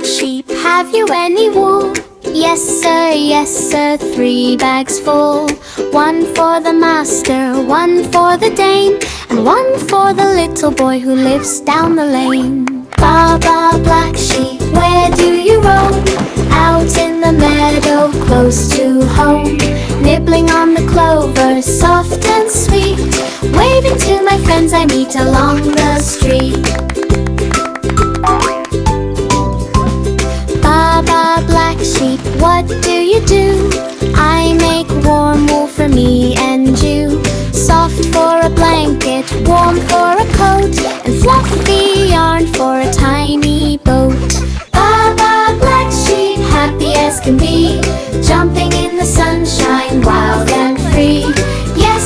sheep, have you any wool? Yes sir, 3 bags full. 1 for the master, 1 for the dame, and 1 for the little boy who lives down the lane. Baa Baa Black Sheep, where do you roam? Out in the meadow, close to home, nibbling on the clover, soft and sweet, waving to my friends I meet along the street. Baa Baa Black Sheep, what do you do? I make warm wool for me and you, soft for a blanket, warm for a coat, and fluffy yarn for a tiny boat. Baa Baa Black Sheep, happy as can be, jumping in the sunshine, wild and free. Yes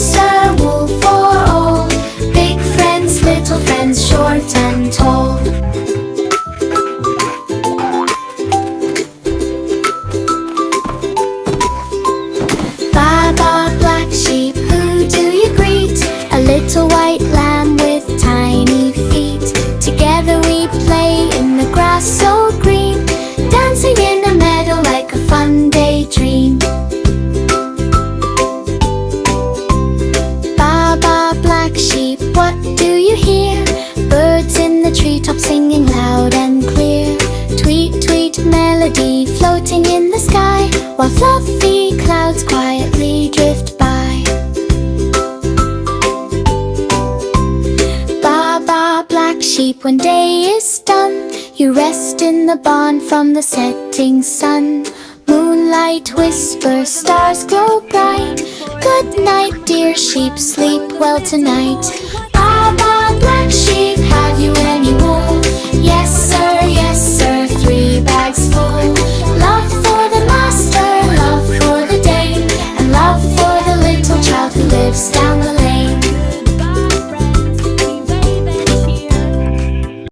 sir, wool for all, big friends, little friends, short and tall. Baa Baa Black Sheep, who do you greet? A little white lamb with tiny feet. Together we play in the grass so green, dancing in a meadow like a fun daydream. Baa Baa Black Sheep, what do you hear? Birds in the treetops singing loud and clear. Tweet, tweet melody floating in the sky, while fluffy clouds quietly drift by. Baa Baa Black Sheep, when day is done, you rest in the barn from the setting sun. Moonlight whispers, stars glow bright. Good night, dear sheep, sleep well tonight.